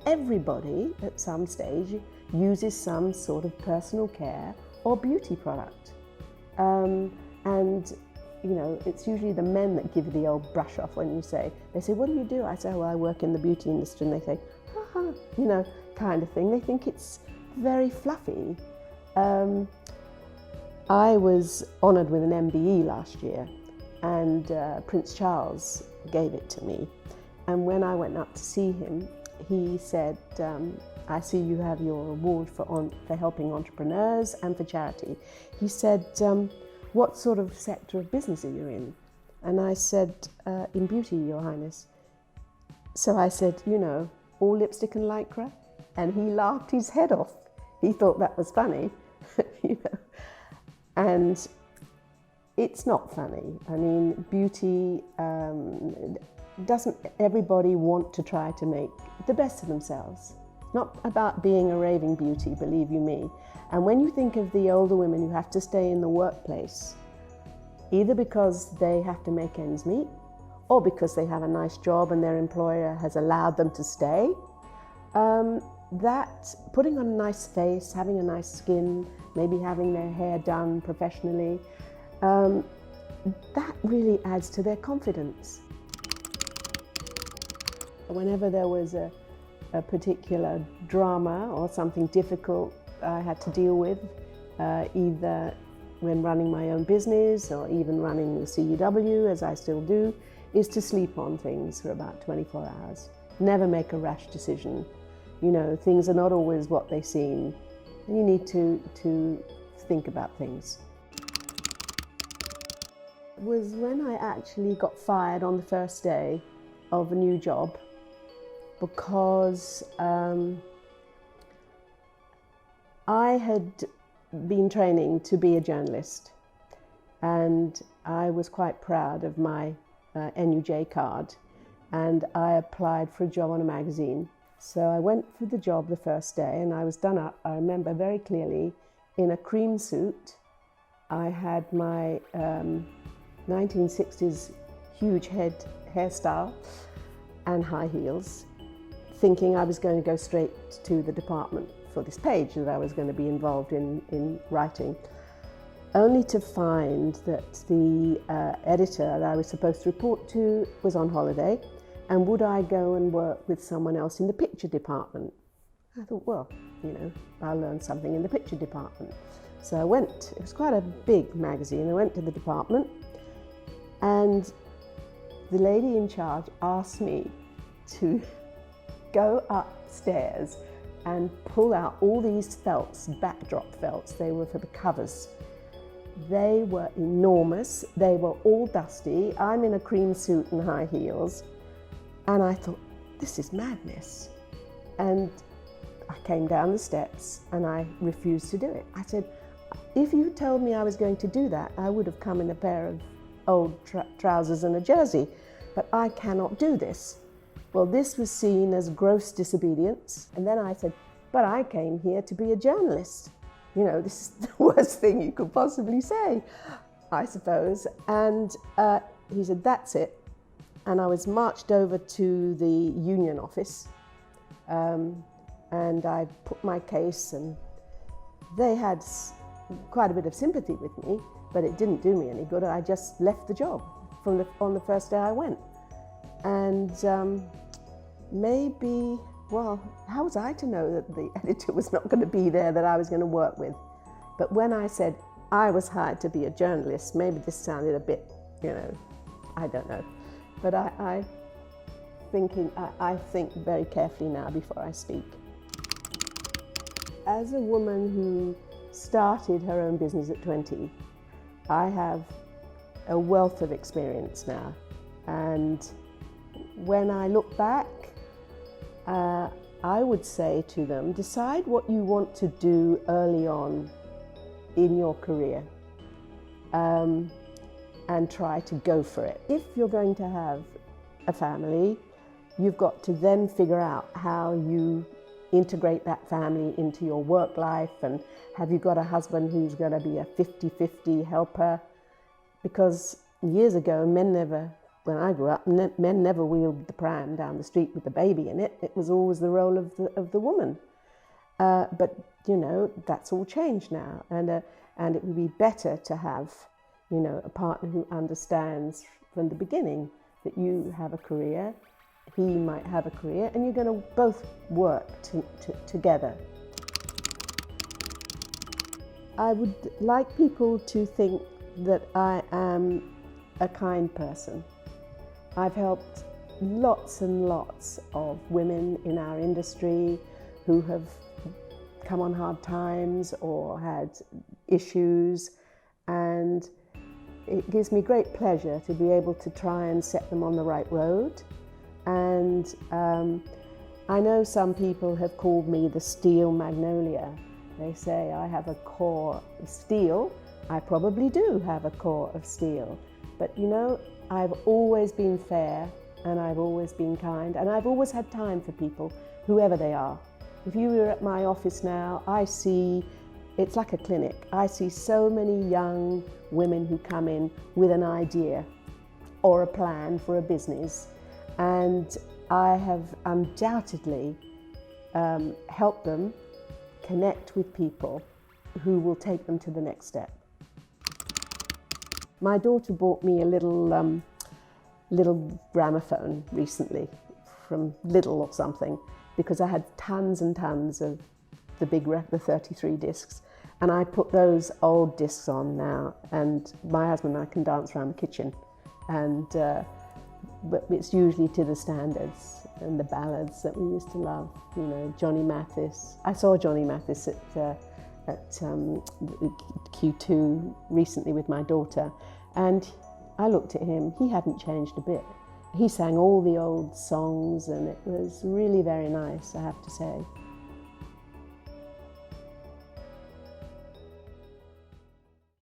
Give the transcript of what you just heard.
everybody at some stage uses some sort of personal care or beauty product. And you know, it's usually the men that give the old brush off when they say, what do you do? I say, well, I work in the beauty industry, and they say, haha, you know, kind of thing. They think it's very fluffy. I was honoured with an MBE last year, and Prince Charles gave it to me. And when I went up to see him, he said, I see you have your award for helping entrepreneurs and for charity. He said, what sort of sector of business are you in? And I said, in beauty, Your Highness. So I said, you know, all lipstick and lycra? And he laughed his head off. He thought that was funny, you know. And it's not funny. I mean, beauty, doesn't everybody want to try to make the best of themselves? Not about being a raving beauty, believe you me. And when you think of the older women who have to stay in the workplace, either because they have to make ends meet, or because they have a nice job and their employer has allowed them to stay, that putting on a nice face, having a nice skin, maybe having their hair done professionally, that really adds to their confidence. Whenever there was a particular drama or something difficult I had to deal with, either when running my own business or even running the CEW, as I still do, is to sleep on things for about 24 hours. Never make a rash decision. You know, things are not always what they seem, and you need to think about things. It was when I actually got fired on the first day of a new job, because I had been training to be a journalist, and I was quite proud of my NUJ card, and I applied for a job on a magazine. So I went for the job the first day, and I was done up, I remember very clearly, in a cream suit. I had my 1960s huge hairstyle and high heels, thinking I was going to go straight to the department for this page that I was going to be involved in writing, only to find that the editor that I was supposed to report to was on holiday, and would I go and work with someone else in the picture department? I thought, well, you know, I'll learn something in the picture department. So I went, it was quite a big magazine, I went to the department, and the lady in charge asked me to go upstairs and pull out all these felts, backdrop felts. They were for the covers. They were enormous, they were all dusty. I'm in a cream suit and high heels, and I thought, this is madness. And I came down the steps and I refused to do it. I said, if you told me I was going to do that, I would have come in a pair of old trousers and a jersey, but I cannot do this. Well, this was seen as gross disobedience. And then I said, but I came here to be a journalist. You know, this is the worst thing you could possibly say, I suppose. And he said, that's it. And I was marched over to the union office, and I put my case, and they had quite a bit of sympathy with me, but it didn't do me any good. I just left the job on the first day I went. And maybe, well, how was I to know that the editor was not going to be there that I was going to work with? But when I said I was hired to be a journalist, maybe this sounded a bit, you know, I don't know. But I think very carefully now before I speak. As a woman who started her own business at 20, I have a wealth of experience now. And when I look back, I would say to them, decide what you want to do early on in your career, and try to go for it. If you're going to have a family, you've got to then figure out how you integrate that family into your work life, and have you got a husband who's going to be a 50-50 helper? Because years ago, men never when I grew up, men never wheeled the pram down the street with the baby in it. It was always the role of the woman. But you know, that's all changed now, and it would be better to have, you know, a partner who understands from the beginning that you have a career, he might have a career, and you're going to both work together. I would like people to think that I am a kind person. I've helped lots and lots of women in our industry who have come on hard times or had issues, and it gives me great pleasure to be able to try and set them on the right road. And I know some people have called me the steel magnolia. They say I have a core of steel. I probably do have a core of steel. But you know, I've always been fair, and I've always been kind, and I've always had time for people, whoever they are. If you were at my office now, I see, it's like a clinic. I see so many young women who come in with an idea or a plan for a business, and I have undoubtedly helped them connect with people who will take them to the next step. My daughter bought me a little gramophone recently from Lidl or something, because I had tons and tons of the 33 discs, and I put those old discs on now, and my husband and I can dance around the kitchen, and but it's usually to the standards and the ballads that we used to love, you know, Johnny Mathis. I saw Johnny Mathis at Q2 recently with my daughter, and I looked at him, he hadn't changed a bit. He sang all the old songs, and it was really very nice, I have to say.